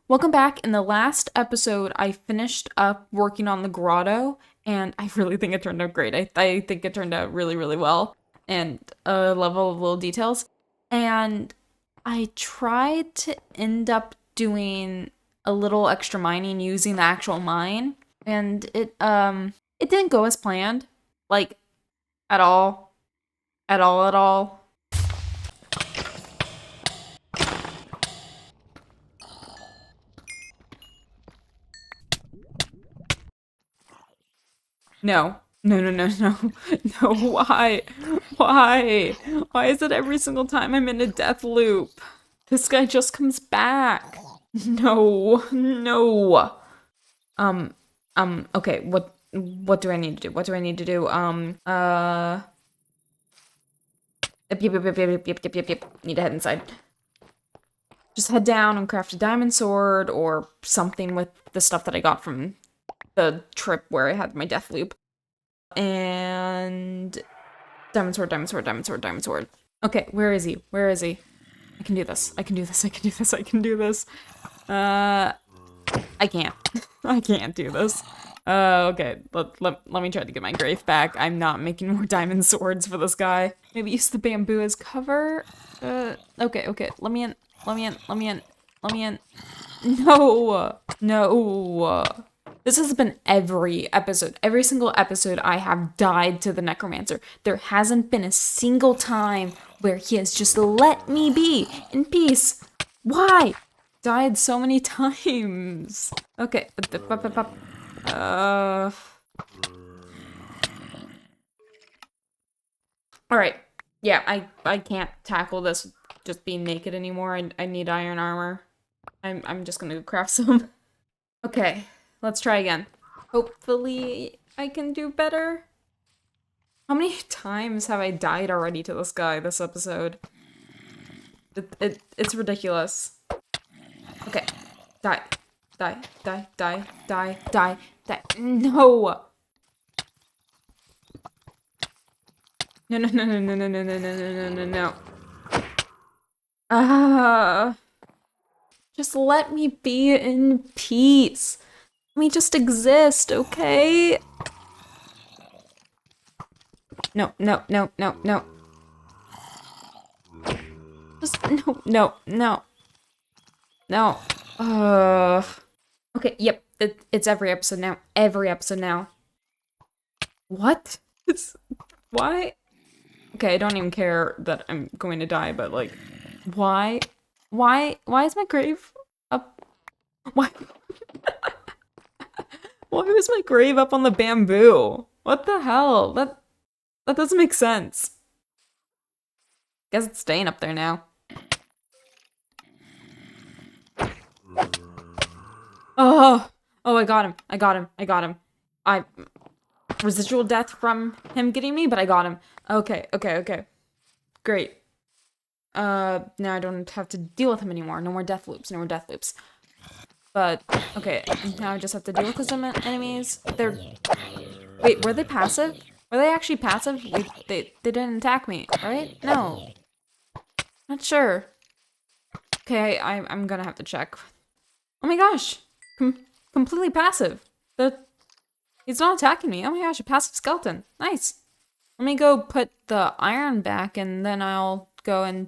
Welcome back. In the last episode, I finished up working on the grotto, and I really think it turned out great. I think it turned out really, really well, and a level of little details. And I tried to end up doing a little extra mining using the actual mine, and it didn't go as planned, like at all, at all. No. No, no, no, no. No, why? Why? Why is it every single time I'm in a death loop? This guy just comes back. No, no. Okay, what do I need to do? What do I need to do? Yep. Need to head inside. Just head down and craft a diamond sword or something with the stuff that I got from the trip where I had my death loop. And diamond sword, diamond sword, diamond sword, diamond sword. Okay, where is he? Where is he? I can do this. I can do this. I can do this. I can do this. I can't. I can't do this. Okay. Let me try to get my grave back. I'm not making more diamond swords for this guy. Maybe use the bamboo as cover. Okay. Let me in. Let me in. Let me in. Let me in. No. No. This has been every episode. Every single episode I have died to the necromancer. There hasn't been a single time where he has just let me be in peace. Why? Died so many times. Okay. Alright. Yeah, I can't tackle this just being naked anymore. I need iron armor. I'm just gonna craft some. Okay. Let's try again. Hopefully I can do better. How many times have I died already to this guy this episode? It's ridiculous. Okay. Die. No! No. Just let me be in peace. Let me just exist, okay? No. Just, no. Okay, yep, it's every episode now. Every episode now. What? Why? Okay, I don't even care that I'm going to die, but like, why? Why is my grave up? Why? Why was my grave up on the bamboo? What the hell? That doesn't make sense. Guess it's staying up there now. Oh, I got him. I residual death from him getting me, but I got him. Okay. Great. Now I don't have to deal with him anymore. No more death loops. But, okay, now I just have to deal with his enemies. Wait, were they passive? Were they actually passive? They didn't attack me, right? No. Not sure. Okay, I'm gonna have to check. Oh my gosh! Completely passive. He's not attacking me. Oh my gosh, a passive skeleton. Nice. Let me go put the iron back, and then I'll go and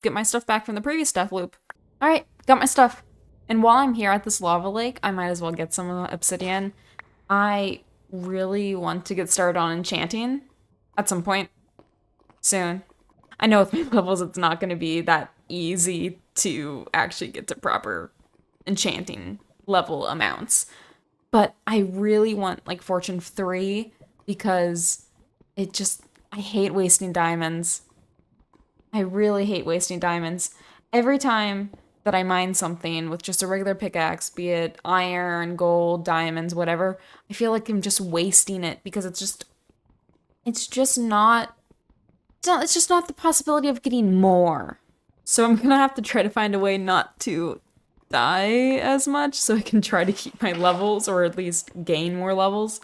get my stuff back from the previous death loop. Alright, got my stuff. And while I'm here at this lava lake, I might as well get some obsidian. I really want to get started on enchanting at some point soon. I know with my levels it's not going to be that easy to actually get to proper enchanting level amounts. But I really want like Fortune 3 because I hate wasting diamonds. I really hate wasting diamonds. Every time that I mine something with just a regular pickaxe, be it iron, gold, diamonds, whatever, I feel like I'm just wasting it because it's just not the possibility of getting more. So I'm gonna have to try to find a way not to die as much so I can try to keep my levels or at least gain more levels.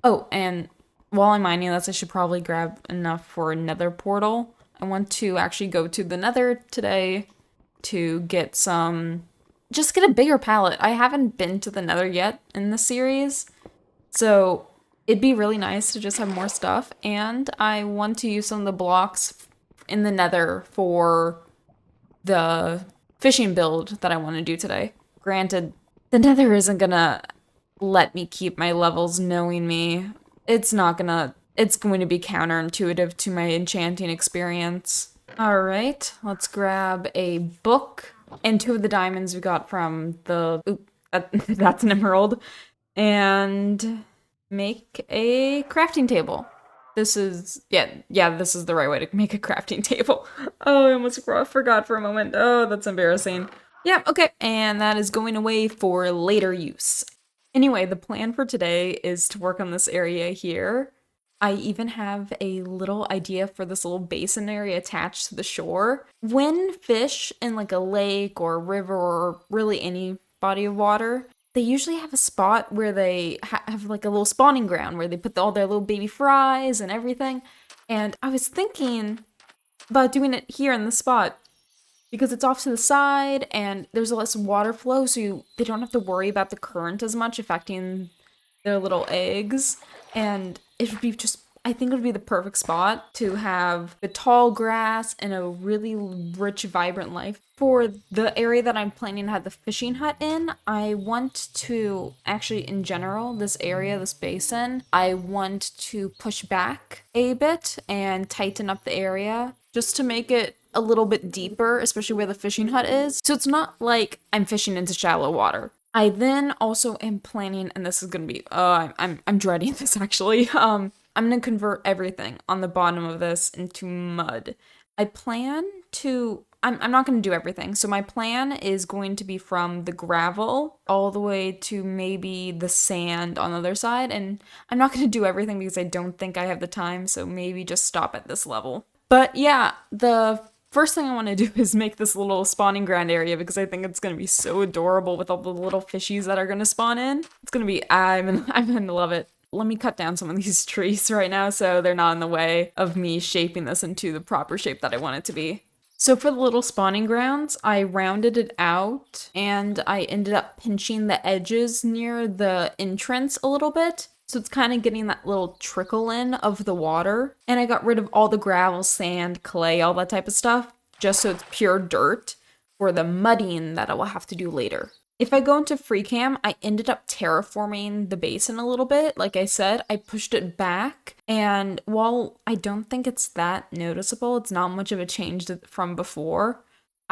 Oh, and while I'm mining this, I should probably grab enough for a Nether portal. I want to actually go to the Nether today to get some just get a bigger palette. I haven't been to the Nether yet in the series, so it'd be really nice to just have more stuff. And I want to use some of the blocks in the Nether for the fishing build that I want to do today. Granted, the Nether isn't gonna let me keep my levels knowing me. It's going to be counterintuitive to my enchanting experience. Alright, let's grab a book and 2 of the diamonds we got from the... Oop, that's an emerald. And make a crafting table. This is... Yeah, this is the right way to make a crafting table. Oh, I almost forgot for a moment. Oh, that's embarrassing. Yeah, okay. And that is going away for later use. Anyway, the plan for today is to work on this area here. I even have a little idea for this little basin area attached to the shore. When fish in like a lake or a river or really any body of water, they usually have a spot where they have like a little spawning ground where they put all their little baby fries and everything. And I was thinking about doing it here in the spot because it's off to the side and there's less water flow, so they don't have to worry about the current as much affecting their little eggs. And it would be just, I think it would be the perfect spot to have the tall grass and a really rich, vibrant life. For the area that I'm planning to have the fishing hut in, I want to, actually in general, this area, this basin, I want to push back a bit and tighten up the area just to make it a little bit deeper, especially where the fishing hut is. So it's not like I'm fishing into shallow water. I then also am planning, and this is gonna be, I'm dreading this actually. I'm gonna convert everything on the bottom of this into mud. I plan to, I'm not gonna do everything. So my plan is going to be from the gravel all the way to maybe the sand on the other side. And I'm not gonna do everything because I don't think I have the time. So maybe just stop at this level. But yeah, the first thing I want to do is make this little spawning ground area because I think it's going to be so adorable with all the little fishies that are going to spawn in. It's going to be, I'm going to love it. Let me cut down some of these trees right now so they're not in the way of me shaping this into the proper shape that I want it to be. So for the little spawning grounds, I rounded it out and I ended up pinching the edges near the entrance a little bit. So it's kind of getting that little trickle in of the water. And I got rid of all the gravel, sand, clay, all that type of stuff, just so it's pure dirt for the mudding that I will have to do later. If I go into free cam, I ended up terraforming the basin a little bit. Like I said, I pushed it back. And while I don't think it's that noticeable, it's not much of a change from before.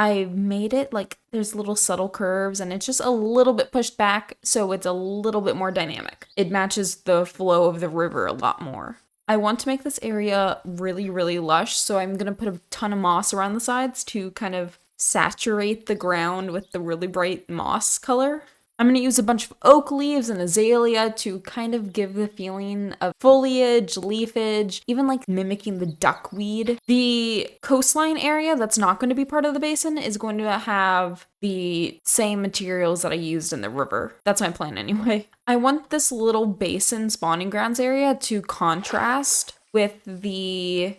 I made it like there's little subtle curves and it's just a little bit pushed back so it's a little bit more dynamic. It matches the flow of the river a lot more. I want to make this area really, really lush, so I'm gonna put a ton of moss around the sides to kind of saturate the ground with the really bright moss color. I'm going to use a bunch of oak leaves and azalea to kind of give the feeling of foliage, leafage, even like mimicking the duckweed. The coastline area that's not going to be part of the basin is going to have the same materials that I used in the river. That's my plan anyway. I want this little basin spawning grounds area to contrast with the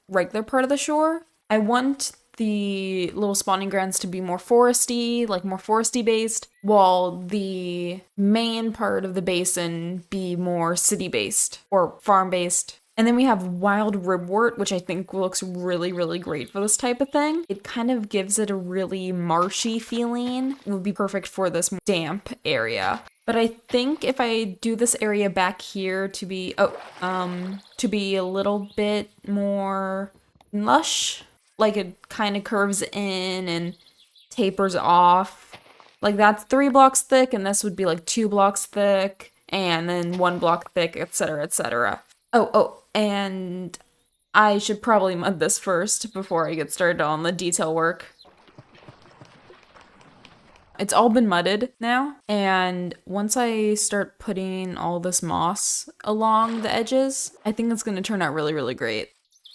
regular part of the shore. I want the little spawning grounds to be more foresty, like more foresty based, while the main part of the basin be more city based or farm based. And then we have wild ribwort, which I think looks really, really great for this type of thing. It kind of gives it a really marshy feeling. It would be perfect for this damp area. But I think if I do this area back here to be, to be a little bit more lush, like it kind of curves in and tapers off. Like that's 3 blocks thick, and this would be like 2 blocks thick, and then 1 block thick, etc., etc. Oh, and I should probably mud this first before I get started on the detail work. It's all been mudded now, and once I start putting all this moss along the edges, I think it's going to turn out really, really great.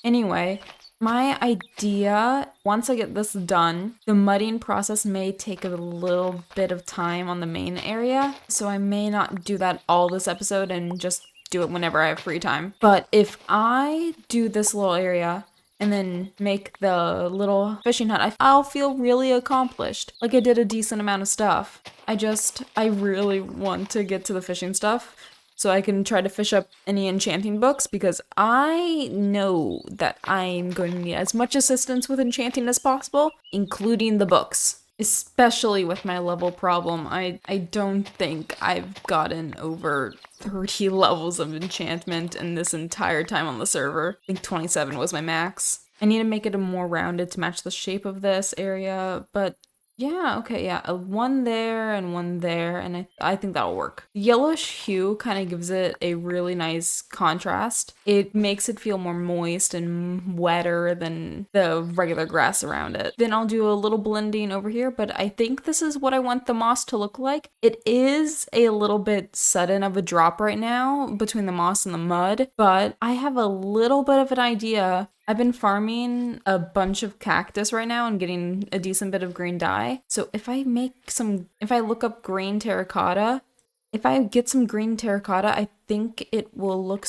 Anyway, my idea, once I get this done, the mudding process may take a little bit of time on the main area, so I may not do that all this episode and just do it whenever I have free time. But if I do this little area and then make the little fishing hut, I'll feel really accomplished. Like I did a decent amount of stuff. I really want to get to the fishing stuff so I can try to fish up any enchanting books, because I know that I'm going to need as much assistance with enchanting as possible, including the books. Especially with my level problem, I don't think I've gotten over 30 levels of enchantment in this entire time on the server. I think 27 was my max. I need to make it a more rounded to match the shape of this area, but yeah, okay, yeah, one there, and I think that'll work. The yellowish hue kind of gives it a really nice contrast. It makes it feel more moist and wetter than the regular grass around it. Then I'll do a little blending over here, but I think this is what I want the moss to look like. It is a little bit sudden of a drop right now between the moss and the mud, but I have a little bit of an idea. I've been farming a bunch of cactus right now and getting a decent bit of green dye. So if I look up green terracotta, if I get some green terracotta, I think it will look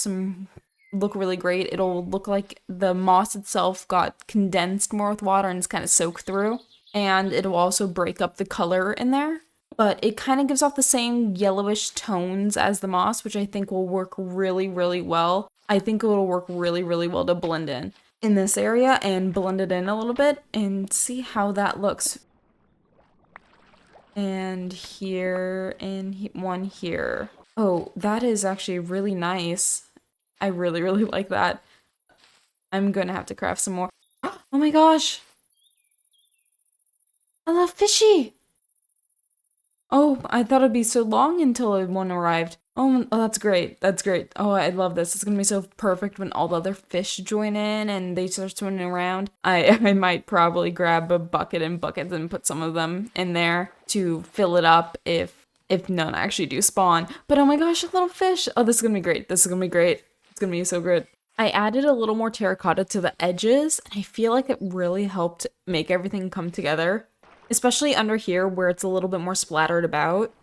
really great. It'll look like the moss itself got condensed more with water and it's kind of soaked through. And it'll also break up the color in there. But it kind of gives off the same yellowish tones as the moss, which I think will work really, really well. I think it'll work really, really well to blend in this area and blend it in a little bit and see how that looks. And here, and one here. Oh, that is actually really nice. I really, really like that. I'm gonna have to craft some more. Oh my gosh! I love fishy! Oh, I thought it'd be so long until one arrived. Oh, that's great. That's great. Oh, I love this. It's gonna be so perfect when all the other fish join in and they start swimming around. I might probably grab a bucket and buckets and put some of them in there to fill it up if none actually do spawn. But oh my gosh, a little fish. Oh, this is gonna be great. This is gonna be great. It's gonna be so good. I added a little more terracotta to the edges, and I feel like it really helped make everything come together. Especially under here where it's a little bit more splattered about.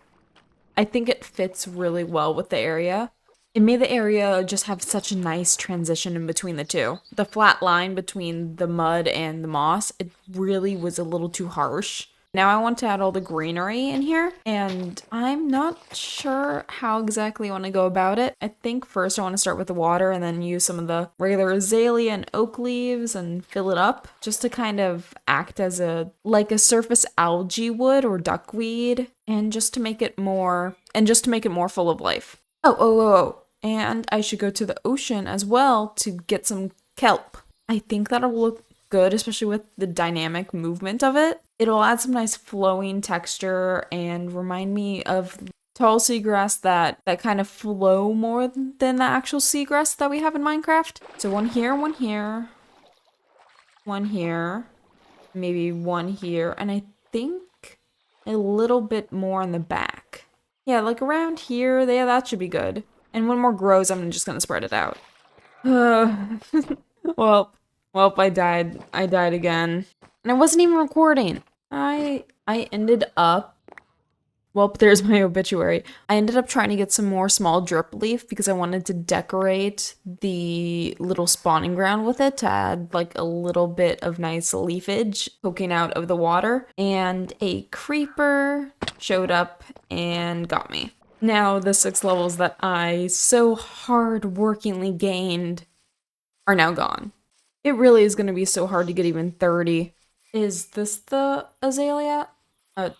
I think it fits really well with the area. It made the area just have such a nice transition in between the two. The flat line between the mud and the moss, it really was a little too harsh. Now I want to add all the greenery in here, and I'm not sure how exactly I want to go about it. I think first I want to start with the water and then use some of the regular azalea and oak leaves and fill it up just to kind of act as like a surface algae would or duckweed, and just to make it more full of life. Oh. And I should go to the ocean as well to get some kelp. I think that'll look good, especially with the dynamic movement of it. It'll add some nice flowing texture and remind me of tall seagrass that kind of flow more than the actual seagrass that we have in Minecraft. So one here, one here, one here, maybe one here, and I think a little bit more in the back. Yeah, like around here, yeah, that should be good. And when more grows, I'm just gonna spread it out. Well, I died. I died again. And I wasn't even recording. I ended up... Well, there's my obituary. I ended up trying to get some more small drip leaf because I wanted to decorate the little spawning ground with it to add like a little bit of nice leafage poking out of the water. And a creeper showed up and got me. Now the 6 levels that I so hard-workingly gained are now gone. It really is going to be so hard to get even 30. Is this the azalea?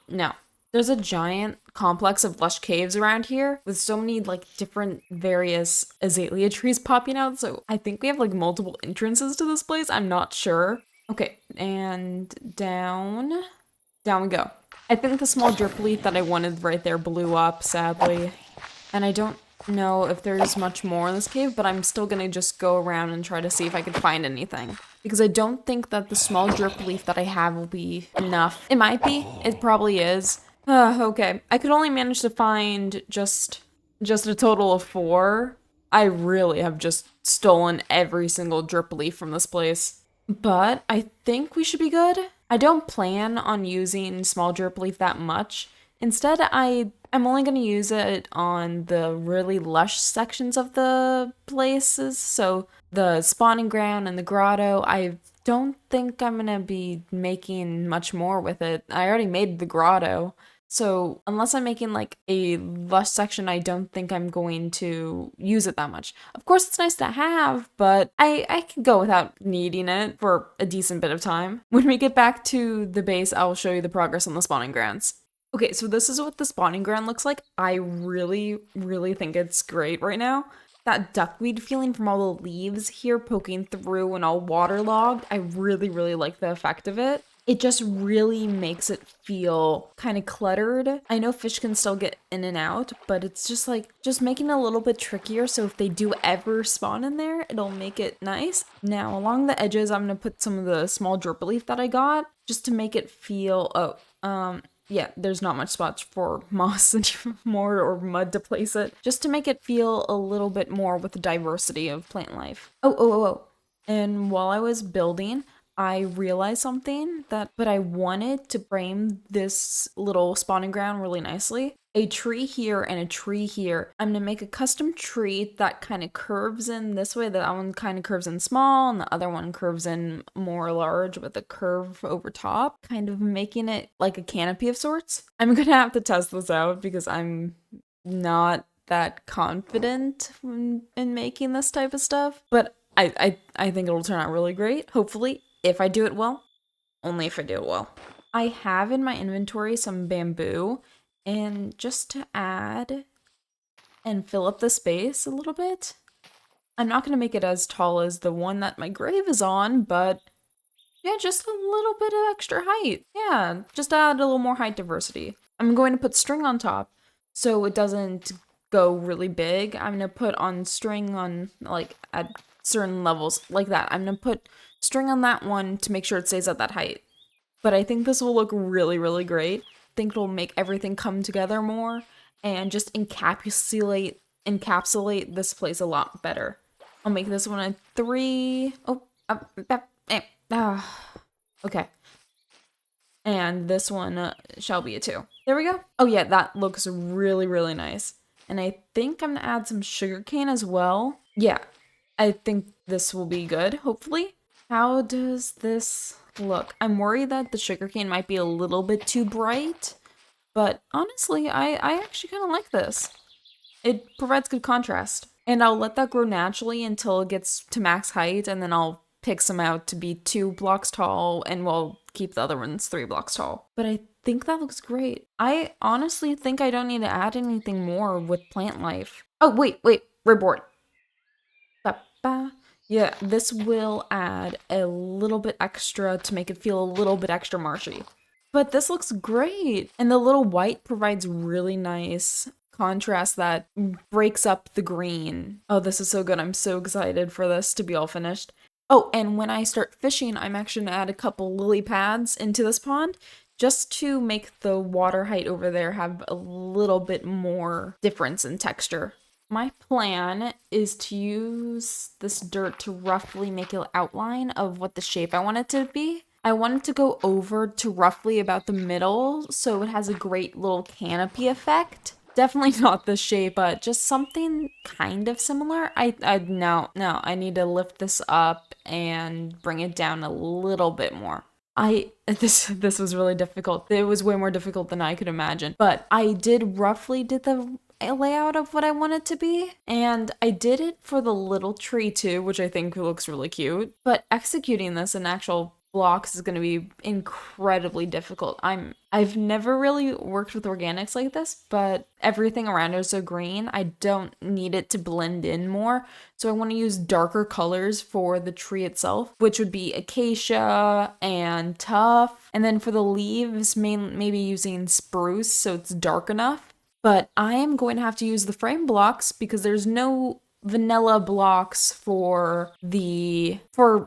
No. There's a giant complex of lush caves around here with so many like different various azalea trees popping out, so I think we have like multiple entrances to this place. I'm not sure. Okay, and down we go. I think the small drip leaf that I wanted right there blew up, sadly. And I don't know if there's much more in this cave, but I'm still gonna just go around and try to see if I can find anything. Because I don't think that the small drip leaf that I have will be enough. It might be. It probably is. Okay. I could only manage to find just a total of 4. I really have just stolen every single drip leaf from this place. But I think we should be good. I don't plan on using small drip leaf that much Instead, I'm only going to use it on the really lush sections of the places. So the spawning ground and the grotto, I don't think I'm going to be making much more with it. I already made the grotto. So unless I'm making like a lush section, I don't think I'm going to use it that much. Of course, it's nice to have, but I can go without needing it for a decent bit of time. When we get back to the base, I'll show you the progress on the spawning grounds. Okay, so this is what the spawning ground looks like. I really, really think it's great right now. That duckweed feeling from all the leaves here poking through and all waterlogged, I really, really like the effect of it. It just really makes it feel kind of cluttered. I know fish can still get in and out, but it's just like, just making it a little bit trickier, so if they do ever spawn in there, it'll make it nice. Now, along the edges, I'm gonna put some of the small drip leaf that I got, just to make it feel, yeah, there's not much spots for moss anymore or mud to place it, just to make it feel a little bit more with the diversity of plant life. Oh. And while I was building, I realized something but I wanted to frame this little spawning ground really nicely. A tree here and a tree here. I'm gonna make a custom tree that kind of curves in this way. That one kind of curves in small and the other one curves in more large with a curve over top, kind of making it like a canopy of sorts. I'm gonna have to test this out because I'm not that confident in making this type of stuff, but I think it'll turn out really great, hopefully. If I do it well, only if I do it well. I have in my inventory some bamboo, and just to add and fill up the space a little bit, I'm not going to make it as tall as the one that my grave is on, but yeah, just a little bit of extra height. Yeah, just add a little more height diversity. I'm going to put string on top so it doesn't go really big. I'm going to put on string on like at certain levels like that. I'm going to put string on that one to make sure it stays at that height. But I think this will look really, really great. I think it'll make everything come together more and just encapsulate this place a lot better. I'll make this one a 3. Okay. And this one shall be a 2. There we go. Oh yeah, that looks really, really nice. And I think I'm gonna add some sugarcane as well. Yeah, I think this will be good, hopefully. How does this look? I'm worried that the sugarcane might be a little bit too bright, but honestly, I actually kind of like this. It provides good contrast. And I'll let that grow naturally until it gets to max height, and then I'll pick some out to be 2 blocks tall, and we'll keep the other ones 3 blocks tall. But I think that looks great. I honestly think I don't need to add anything more with plant life. Oh, wait, ripboard. Yeah, this will add a little bit extra to make it feel a little bit extra marshy. But this looks great! And the little white provides really nice contrast that breaks up the green. Oh, this is so good. I'm so excited for this to be all finished. Oh, and when I start fishing, I'm actually gonna add a couple lily pads into this pond just to make the water height over there have a little bit more difference in texture. My plan is to use this dirt to roughly make an outline of what the shape I want it to be. I want it to go over to roughly about the middle, so it has a great little canopy effect. Definitely not this shape, but just something kind of similar. No, I need to lift this up and bring it down a little bit more. This was really difficult. It was way more difficult than I could imagine, but I did the layout of what I want it to be, and I did it for the little tree too, which I think looks really cute, but executing this in actual blocks is going to be incredibly difficult. I've never really worked with organics like this, but everything around it is so green, I don't need it to blend in more, so I want to use darker colors for the tree itself, which would be acacia and tuff, and then for the leaves, maybe using spruce so it's dark enough. But I am going to have to use the frame blocks because there's no vanilla blocks for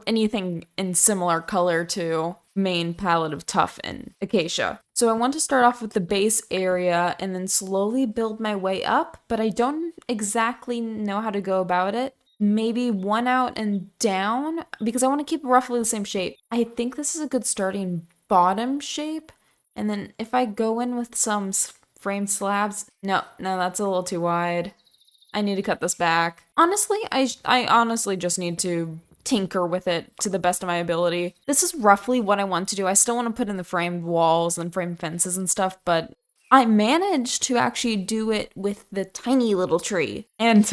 anything in similar color to main palette of tuff and acacia. So I want to start off with the base area and then slowly build my way up, but I don't exactly know how to go about it. Maybe one out and down because I want to keep roughly the same shape. I think this is a good starting bottom shape. And then if I go in with some framed slabs. No, that's a little too wide. I need to cut this back. Honestly, I honestly just need to tinker with it to the best of my ability. This is roughly what I want to do. I still want to put in the framed walls and framed fences and stuff, but I managed to actually do it with the tiny little tree. And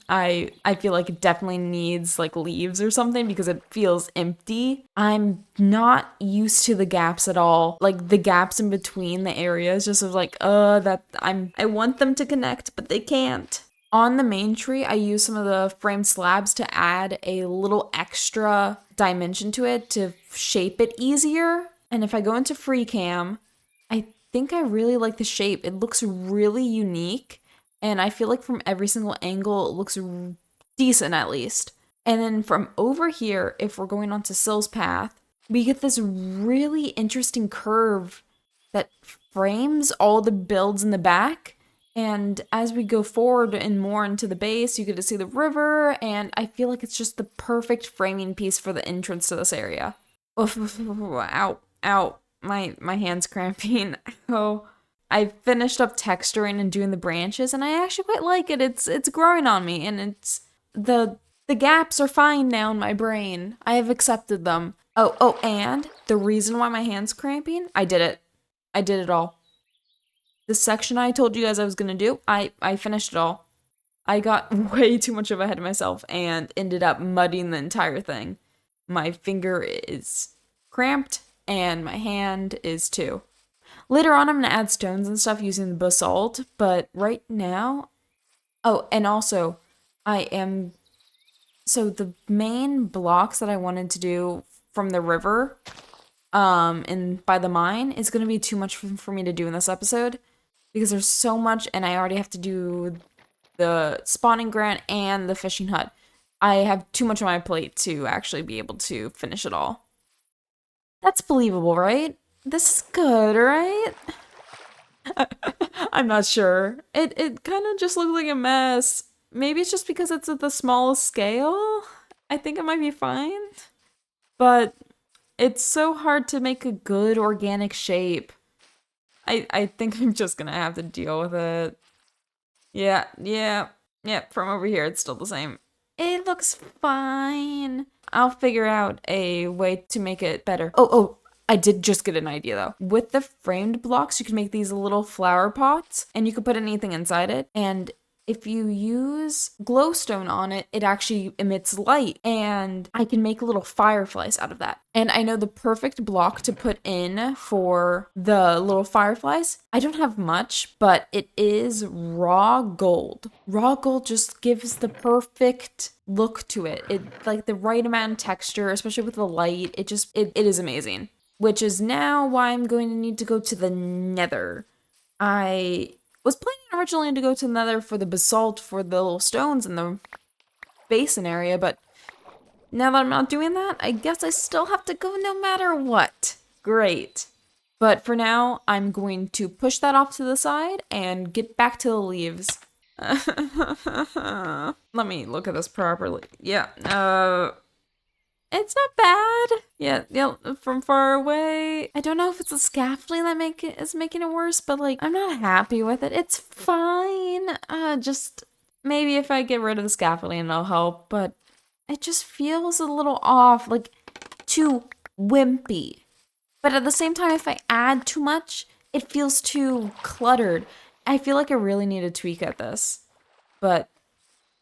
I feel like it definitely needs like leaves or something because it feels empty. I'm not used to the gaps at all. Like the gaps in between the areas just of like, I want them to connect, but they can't. On the main tree, I use some of the framed slabs to add a little extra dimension to it to shape it easier. And if I go into free cam, I think I really like the shape. It looks really unique. And I feel like from every single angle, it looks decent at least. And then from over here, if we're going onto Syl's path, we get this really interesting curve that frames all the builds in the back. And as we go forward and more into the base, you get to see the river, and I feel like it's just the perfect framing piece for the entrance to this area. Ow, ow, my hand's cramping. Oh, I finished up texturing and doing the branches, and I actually quite like it. It's growing on me, and it's the gaps are fine now in my brain. I have accepted them. Oh, and the reason why my hand's cramping, I did it. I did it all. The section I told you guys I was going to do, I finished it all. I got way too much of ahead of myself and ended up muddying the entire thing. My finger is cramped and my hand is too. Later on, I'm going to add stones and stuff using the basalt, but right now... Oh, and also, So the main blocks that I wanted to do from the river and by the mine is going to be too much for me to do in this episode. Because there's so much, and I already have to do the spawning grant and the fishing hut. I have too much on my plate to actually be able to finish it all. That's believable, right? This is good, right? I'm not sure. It kind of just looks like a mess. Maybe it's just because it's at the smallest scale. I think it might be fine. But it's so hard to make a good organic shape. I think I'm just gonna have to deal with it. Yeah, from over here it's still the same. It looks fine. I'll figure out a way to make it better. Oh, I did just get an idea though. With the framed blocks, you can make these little flower pots and you can put anything inside it. And if you use glowstone on it, it actually emits light, and I can make little fireflies out of that. And I know the perfect block to put in for the little fireflies. I don't have much, but it is raw gold. Raw gold just gives the perfect look to it. It like the right amount of texture, especially with the light. It is amazing. Which is now why I'm going to need to go to the Nether. I was planning originally to go to the Nether for the basalt for the little stones in the basin area, but now that I'm not doing that, I guess I still have to go no matter what. Great. But for now, I'm going to push that off to the side and get back to the leaves. Let me look at this properly. Yeah, it's not bad. Yeah, from far away. I don't know if it's the scaffolding that is making it worse, but like, I'm not happy with it. It's fine. Just maybe if I get rid of the scaffolding, it'll help, but it just feels a little off, like too wimpy. But at the same time, if I add too much, it feels too cluttered. I feel like I really need to tweak at this, but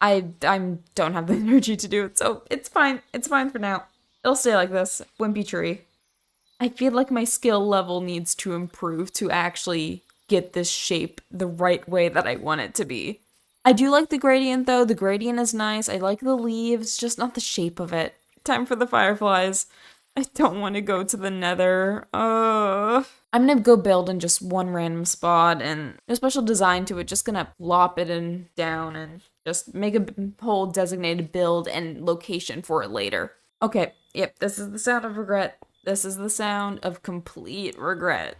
I don't have the energy to do it, so it's fine. It's fine for now. It'll stay like this. Wimpy tree. I feel like my skill level needs to improve to actually get this shape the right way that I want it to be. I do like the gradient though. The gradient is nice. I like the leaves, just not the shape of it. Time for the fireflies. I don't want to go to the Nether. I'm gonna go build in just one random spot, and no special design to it. Just gonna plop it in down and just make a whole designated build and location for it later. Okay, yep, this is the sound of regret. This is the sound of complete regret.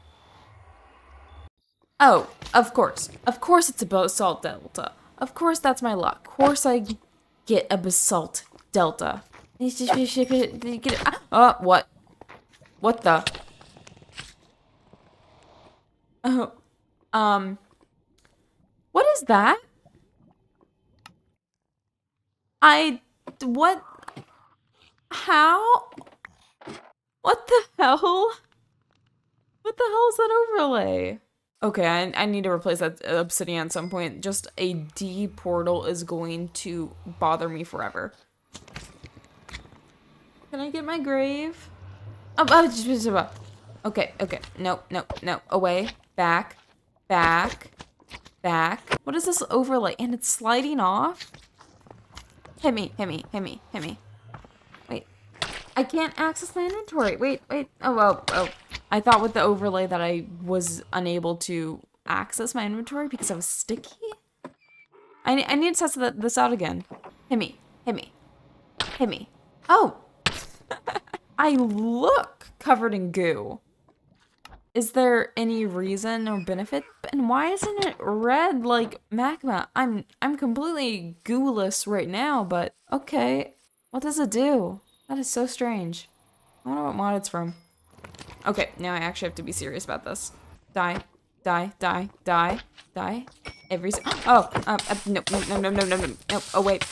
Oh, of course. Of course it's a basalt delta. Of course that's my luck. Of course I get a basalt delta. Oh, what? What the? Oh, was that? What? How? What the hell? What the hell is that overlay? Okay, I need to replace that obsidian at some point. Just a D portal is going to bother me forever. Can I get my grave? Okay, okay. No, no, no. Away. Back. Back. Back. What is this overlay? And it's sliding off? Hit me, hit me, hit me, hit me. Wait. I can't access my inventory. Wait, wait. Oh. I thought with the overlay that I was unable to access my inventory because I was sticky. I need to test this out again. Hit me, hit me, hit me. Oh! I look covered in goo. Is there any reason or benefit? And why isn't it red like magma? I'm completely gooless right now, but okay. What does it do? That is so strange. I wonder what mod it's from. Okay, now I actually have to be serious about this. Die, die, die, die, die. No. Oh, wait.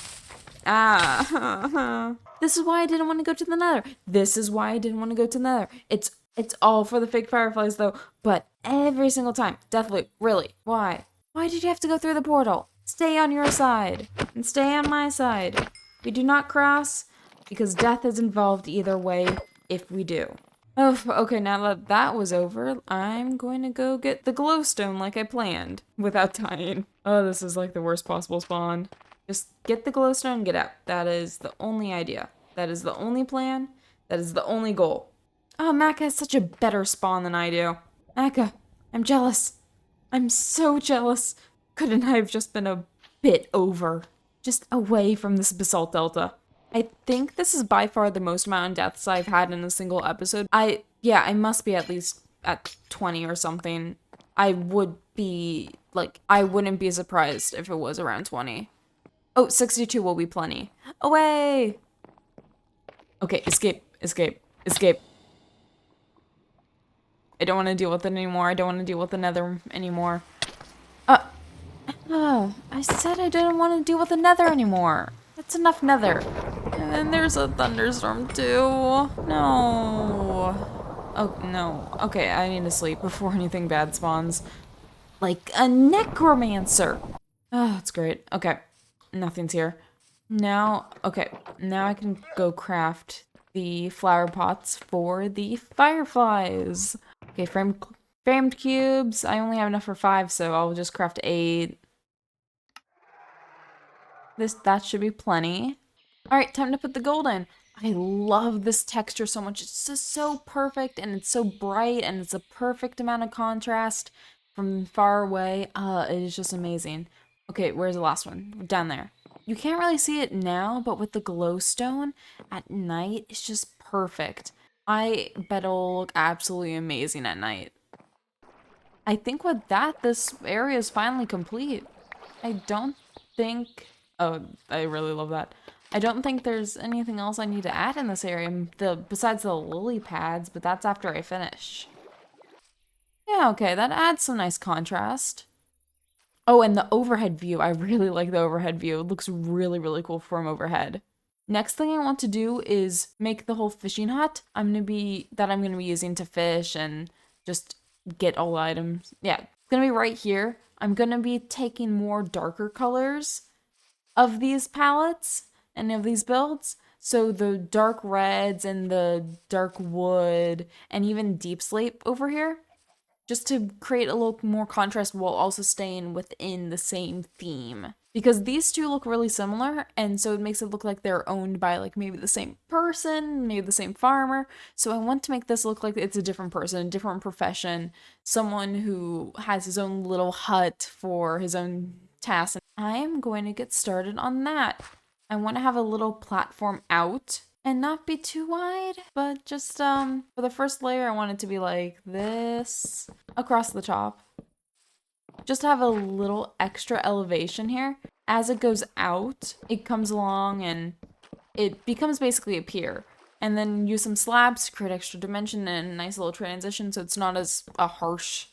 Ah. This is why I didn't want to go to the Nether. This is why I didn't want to go to the Nether. It's all for the fake fireflies though, but every single time. Deathloop, really? Why? Why did you have to go through the portal? Stay on your side and stay on my side. We do not cross because death is involved either way if we do. Oh, okay, now that that was over, I'm going to go get the glowstone like I planned without dying. Oh, this is like the worst possible spawn. Just get the glowstone and get out. That is the only idea. That is the only plan. That is the only goal. Oh, Macca has such a better spawn than I do. Macca, I'm jealous. I'm so jealous. Couldn't I have just been a bit over? Just away from this basalt delta. I think this is by far the most amount of deaths I've had in a single episode. Yeah, I must be at least at 20 or something. I wouldn't be surprised if it was around 20. Oh, 62 will be plenty. Away! Okay, escape, escape, escape. I don't want to deal with it anymore. I don't want to deal with the Nether anymore. Oh, I said I didn't want to deal with the Nether anymore. That's enough Nether. And then there's a thunderstorm too. No. Oh, no. Okay, I need to sleep before anything bad spawns. Like a necromancer. Oh, that's great. Okay, nothing's here. Now, okay, now I can go craft the flower pots for the fireflies. Okay, framed cubes. I only have enough for 5, so I'll just craft 8. That should be plenty. All right, time to put the gold in. I love this texture so much. It's just so perfect, and it's so bright, and it's a perfect amount of contrast from far away. It is just amazing. Okay, where's the last one? Down there. You can't really see it now, but with the glowstone at night, it's just perfect. I bet it'll look absolutely amazing at night. I think with that, this area is finally complete. I don't think... Oh, I really love that. I don't think there's anything else I need to add in this area besides the lily pads, but that's after I finish. Yeah, okay, that adds some nice contrast. Oh, and the overhead view. I really like the overhead view. It looks really, really cool from overhead. Next thing I want to do is make the whole fishing hut. I'm gonna be using to fish and just get all items. Yeah, it's gonna be right here. I'm gonna be taking more darker colors of these palettes and of these builds. So the dark reds and the dark wood and even deep slate over here, just to create a little more contrast while also staying within the same theme. Because these two look really similar, and so it makes it look like they're owned by like maybe the same person, maybe the same farmer. So I want to make this look like it's a different person, a different profession, someone who has his own little hut for his own tasks. I am going to get started on that. I want to have a little platform out and not be too wide, but just for the first layer I want it to be like this across the top. Just have a little extra elevation here. As it goes out, it comes along and it becomes basically a pier. And then use some slabs to create extra dimension and a nice little transition so it's not as a harsh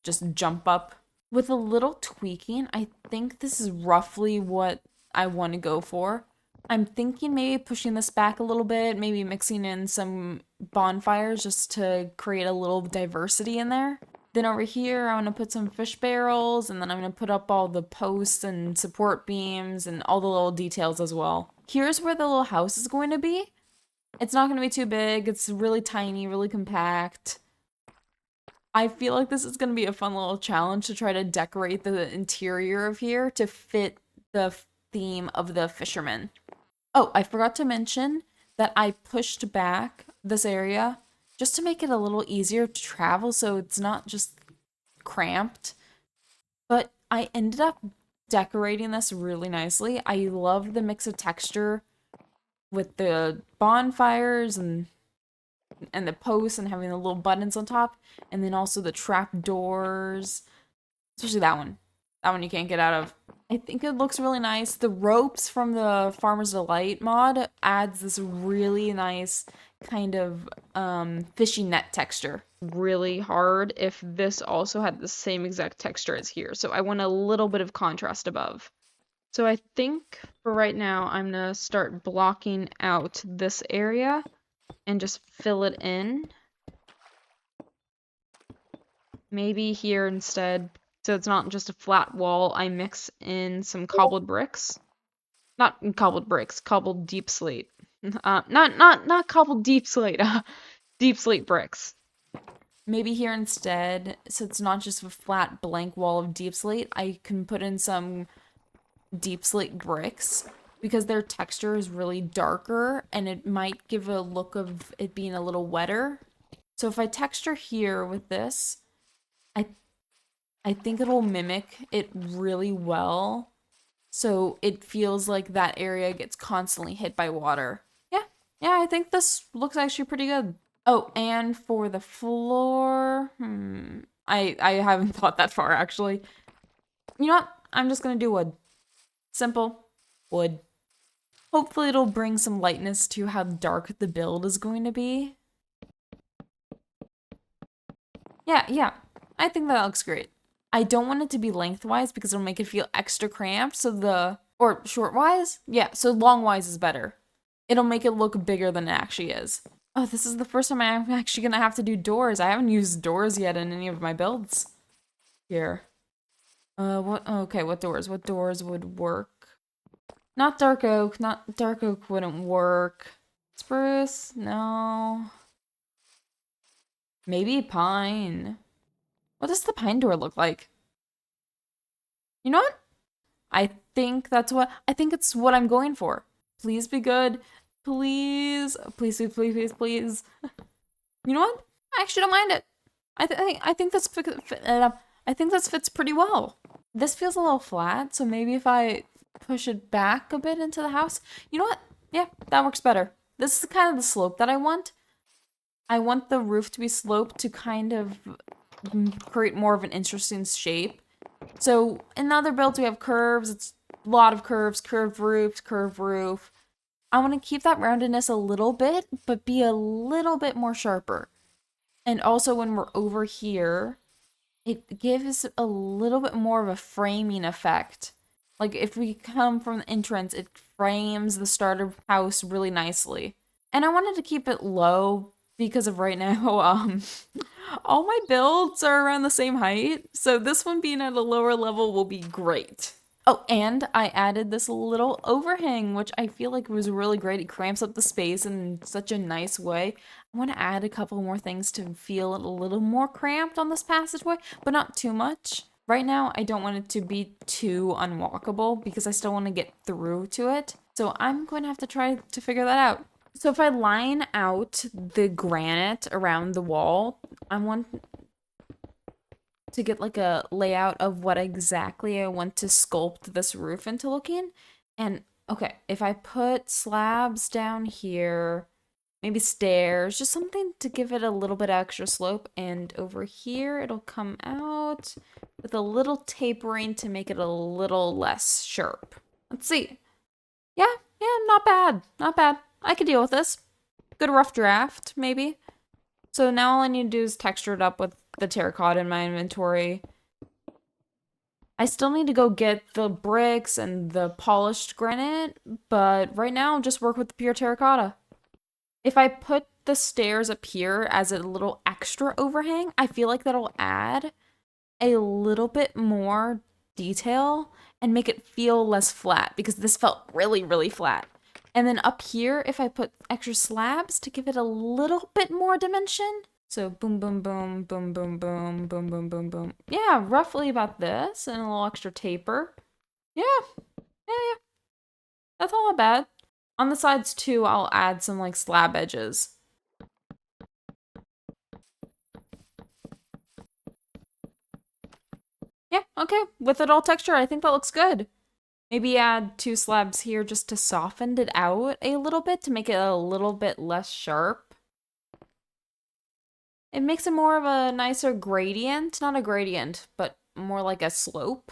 just jump up. With a little tweaking, I think this is roughly what I want to go for. I'm thinking maybe pushing this back a little bit, maybe mixing in some bonfires just to create a little diversity in there. Then over here, I'm going to put some fish barrels, and then I'm going to put up all the posts and support beams and all the little details as well. Here's where the little house is going to be. It's not going to be too big. It's really tiny, really compact. I feel like this is going to be a fun little challenge to try to decorate the interior of here to fit the theme of the fisherman. Oh, I forgot to mention that I pushed back this area just to make it a little easier to travel so it's not just cramped. But I ended up decorating this really nicely. I love the mix of texture with the bonfires and the posts and having the little buttons on top, and then also the trap doors, especially that one. That one you can't get out of. I think it looks really nice. The ropes from the Farmer's Delight mod adds this really nice kind of fishy net texture. Really hard if this also had the same exact texture as here. So I want a little bit of contrast above. So I think for right now, I'm gonna start blocking out this area and just fill it in. Maybe here instead, so it's not just a flat wall, I mix in some cobbled bricks. Not cobbled bricks, cobbled deep slate. Not cobbled deep slate, deep slate bricks. Maybe here instead, so it's not just a flat blank wall of deep slate, I can put in some deep slate bricks because their texture is really darker and it might give a look of it being a little wetter. So if I texture here with this, I think it'll mimic it really well. So it feels like that area gets constantly hit by water. Yeah, I think this looks actually pretty good. Oh, and for the floor, I haven't thought that far actually. You know what? I'm just gonna do wood. Simple wood. Hopefully it'll bring some lightness to how dark the build is going to be. Yeah, I think that looks great. I don't want it to be lengthwise because it'll make it feel extra cramped, or shortwise? Yeah, so longwise is better. It'll make it look bigger than it actually is. Oh, this is the first time I'm actually gonna have to do doors. I haven't used doors yet in any of my builds. Here. What doors? What doors would work? Not dark oak wouldn't work. Spruce? No. Maybe pine. What does the pine door look like? You know what? I think it's what I'm going for. Please be good. Please. Please. You know what? I actually don't mind it. I think this fits pretty well. This feels a little flat, so maybe if I push it back a bit into the house. You know what? Yeah, that works better. This is kind of the slope that I want. I want the roof to be sloped to kind of create more of an interesting shape. So in other builds we have curves. It's a lot of curves, curved roof. I want to keep that roundedness a little bit, but be a little bit more sharper. And also when we're over here, it gives a little bit more of a framing effect. Like if we come from the entrance, it frames the starter house really nicely. And I wanted to keep it low because of right now, all my builds are around the same height. So this one being at a lower level will be great. Oh, and I added this little overhang, which I feel like was really great. It cramps up the space in such a nice way. I want to add a couple more things to feel it a little more cramped on this passageway, but not too much. Right now, I don't want it to be too unwalkable because I still want to get through to it. So I'm going to have to try to figure that out. So if I line out the granite around the wall, I want to get like a layout of what exactly I want to sculpt this roof into looking. And okay, if I put slabs down here, maybe stairs, just something to give it a little bit extra slope. And over here, it'll come out with a little tapering to make it a little less sharp. Let's see. Yeah, not bad. I could deal with this. Good rough draft, maybe. So now all I need to do is texture it up with the terracotta in my inventory. I still need to go get the bricks and the polished granite, but right now I'll just work with the pure terracotta. If I put the stairs up here as a little extra overhang, I feel like that'll add a little bit more detail and make it feel less flat because this felt really, really flat. And then up here, if I put extra slabs to give it a little bit more dimension. So boom, boom, boom, boom, boom, boom, boom, boom, boom, boom. Yeah, roughly about this and a little extra taper. Yeah, yeah. That's all not bad. On the sides too, I'll add some like slab edges. Yeah, okay. With it all textured, I think that looks good. Maybe add 2 slabs here just to soften it out a little bit to make it a little bit less sharp. It makes it more of a nicer gradient. Not a gradient, but more like a slope.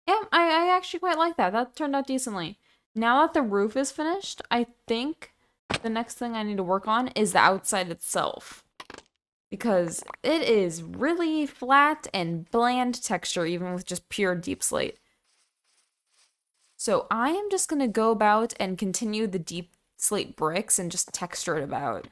Yeah, I actually quite like that. That turned out decently. Now that the roof is finished, I think the next thing I need to work on is the outside itself. Because it is really flat and bland texture, even with just pure deep slate. So I am just gonna go about and continue the deep slate bricks and just texture it about.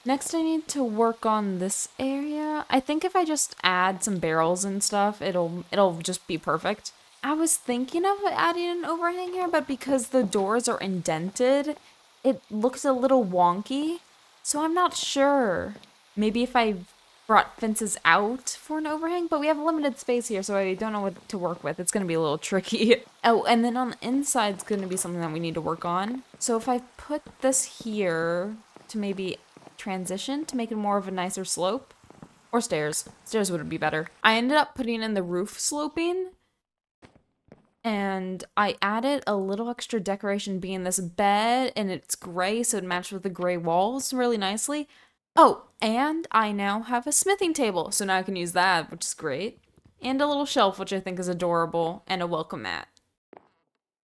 Next I need to work on this area. I think if I just add some barrels and stuff, it'll just be perfect. I was thinking of adding an overhang here, but because the doors are indented, it looks a little wonky. So I'm not sure. Maybe if I brought fences out for an overhang, but we have limited space here, so I don't know what to work with. It's gonna be a little tricky. Oh, and then on the inside, it's gonna be something that we need to work on. So if I put this here to maybe transition to make it more of a nicer slope, or stairs. Stairs would be better. I ended up putting in the roof sloping, and I added a little extra decoration being this bed, and it's gray, so it matched with the gray walls really nicely. Oh, and I now have a smithing table, so now I can use that, which is great. And a little shelf, which I think is adorable, and a welcome mat.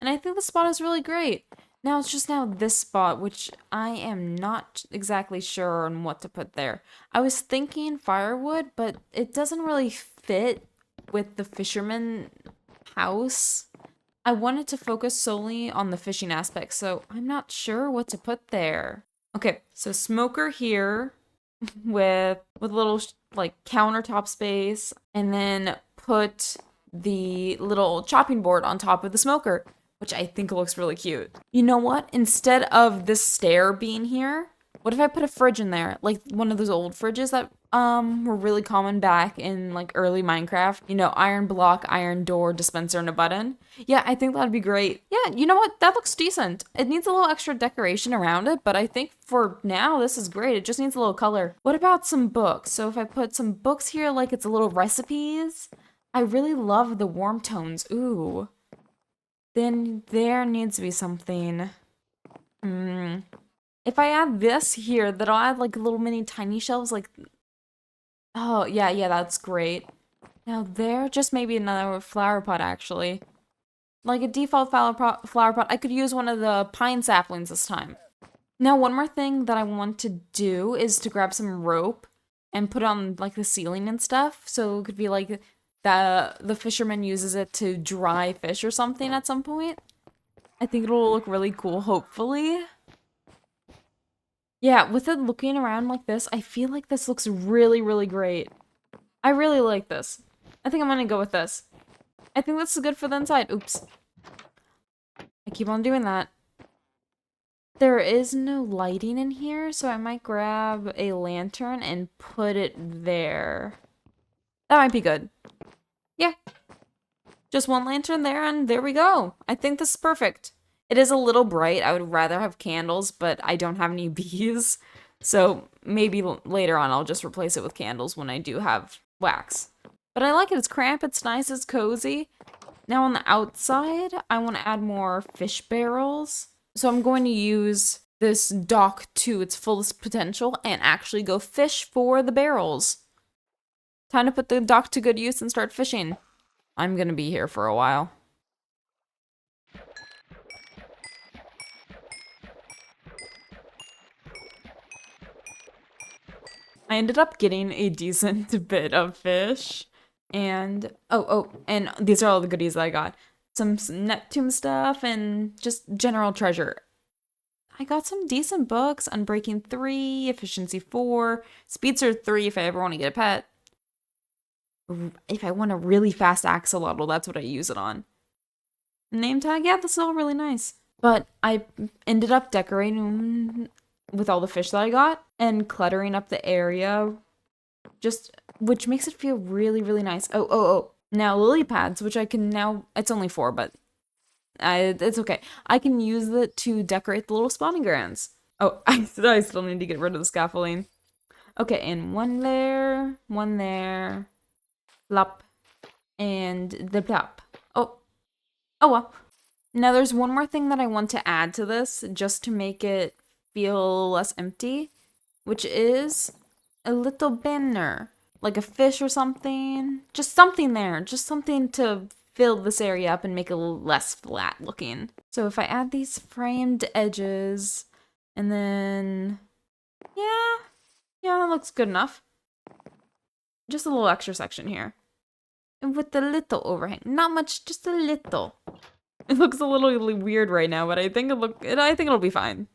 And I think the spot is really great. Now it's just now this spot, which I am not exactly sure on what to put there. I was thinking firewood, but it doesn't really fit with the fisherman house. I wanted to focus solely on the fishing aspect, so I'm not sure what to put there. Okay, so smoker here with a little like countertop space, and then put the little chopping board on top of the smoker, which I think looks really cute. You know what? Instead of this stair being here, what if I put a fridge in there? Like one of those old fridges that were really common back in like early Minecraft. You know, iron block, iron door, dispenser, and a button. Yeah, I think that'd be great. Yeah, you know what? That looks decent. It needs a little extra decoration around it, but I think for now, this is great. It just needs a little color. What about some books? So if I put some books here, like it's a little recipes, I really love the warm tones. Ooh. Then there needs to be something. If I add this here, that'll add like little mini tiny shelves like... Oh, yeah, that's great. Now there, just maybe another flower pot actually. Like a default flower pot. I could use one of the pine saplings this time. Now one more thing that I want to do is to grab some rope and put it on like the ceiling and stuff. So it could be like the fisherman uses it to dry fish or something at some point. I think it'll look really cool, hopefully. Yeah, with it looking around like this, I feel like this looks really, really great. I really like this. I think I'm gonna go with this. I think this is good for the inside. Oops. I keep on doing that. There is no lighting in here, so I might grab a lantern and put it there. That might be good. Yeah. Just one lantern there, and there we go. I think this is perfect. It is a little bright. I would rather have candles, but I don't have any bees. So maybe later on I'll just replace it with candles when I do have wax. But I like it. It's cramped, it's nice, it's cozy. Now on the outside, I want to add more fish barrels. So I'm going to use this dock to its fullest potential and actually go fish for the barrels. Time to put the dock to good use and start fishing. I'm gonna be here for a while. I ended up getting a decent bit of fish. And, and these are all the goodies that I got. Some Neptune stuff and just general treasure. I got some decent books, Unbreaking 3, Efficiency 4, Speedster 3 if I ever want to get a pet. If I want a really fast axolotl, that's what I use it on. Name tag, yeah, this is all really nice. But I ended up decorating with all the fish that I got and cluttering up the area, which makes it feel really, really nice. Oh. Now lily pads, which I can now, it's only 4, but it's okay. I can use it to decorate the little spawning grounds. Oh, I still need to get rid of the scaffolding. Okay, and one there, plop, and the plop. Oh well. Now there's one more thing that I want to add to this, just to make it feel less empty, which is a little banner, like a fish or something. Just something there, just something to fill this area up and make it a little less flat looking. So if I add these framed edges, and then, yeah, that looks good enough. Just a little extra section here. And with the little overhang, not much, just a little. It looks a little weird right now, but I think it'll be fine.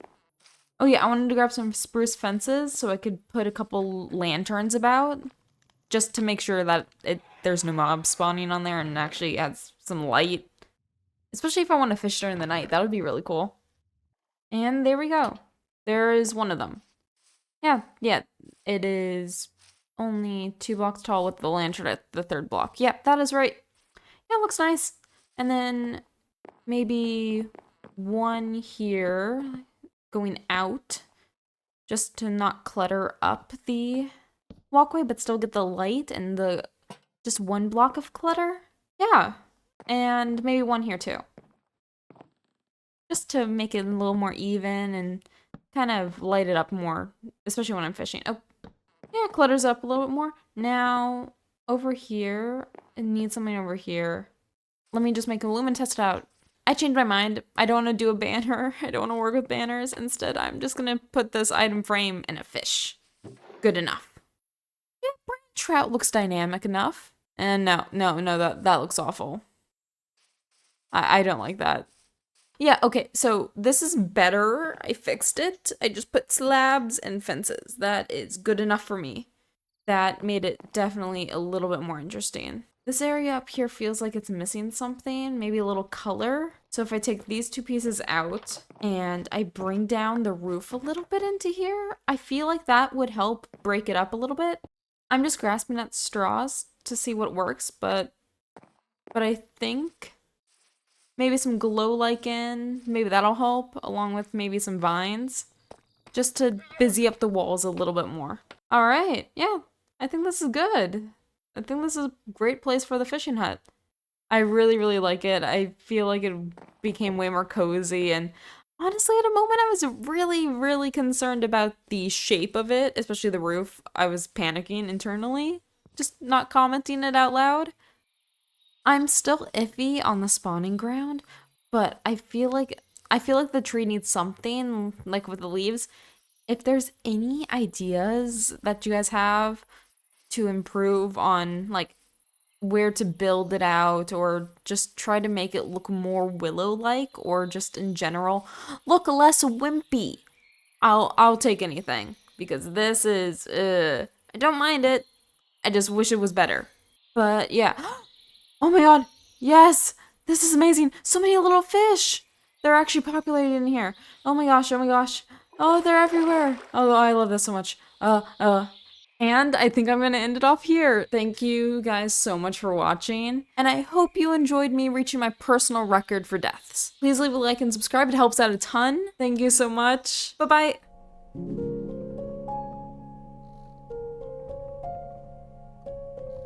Oh yeah, I wanted to grab some spruce fences so I could put a couple lanterns about, just to make sure that there's no mobs spawning on there and actually adds some light. Especially if I want to fish during the night, that would be really cool. And there we go. There is one of them. Yeah, it is only 2 blocks tall with the lantern at the 3rd block. Yep, that is right. Yeah, it looks nice. And then maybe one here going out, just to not clutter up the walkway, but still get the light and just 1 block of clutter. Yeah, and maybe one here too. Just to make it a little more even and kind of light it up more, especially when I'm fishing. Oh, yeah, it clutters up a little bit more. Now, over here, it needs something over here. Let me just make a lumen test it out. I changed my mind. I don't want to do a banner. I don't want to work with banners. Instead, I'm just going to put this item frame in a fish. Good enough. Yeah, brown trout looks dynamic enough. And no, that looks awful. I don't like that. Yeah, okay, so this is better. I fixed it. I just put slabs and fences. That is good enough for me. That made it definitely a little bit more interesting. This area up here feels like it's missing something, maybe a little color. So if I take these 2 pieces out and I bring down the roof a little bit into here, I feel like that would help break it up a little bit. I'm just grasping at straws to see what works, but I think maybe some glow lichen, maybe that'll help, along with maybe some vines, just to busy up the walls a little bit more. All right, yeah, I think this is good. I think this is a great place for the fishing hut. I really, really like it. I feel like it became way more cozy, and honestly, at a moment, I was really, really concerned about the shape of it, especially the roof. I was panicking internally, just not commenting it out loud. I'm still iffy on the spawning ground, but I feel like the tree needs something, like with the leaves. If there's any ideas that you guys have to improve on, like, where to build it out, or just try to make it look more willow-like, or just in general look less wimpy, I'll take anything, because this is I don't mind it. I just wish it was better. But yeah. Oh my god, yes, this is amazing. So many little fish. They're actually populated in here. Oh my gosh, oh, they're everywhere. Oh, I love this so much. And I think I'm gonna end it off here. Thank you guys so much for watching, and I hope you enjoyed me reaching my personal record for deaths. Please leave a like and subscribe, it helps out a ton. Thank you so much. Bye-bye.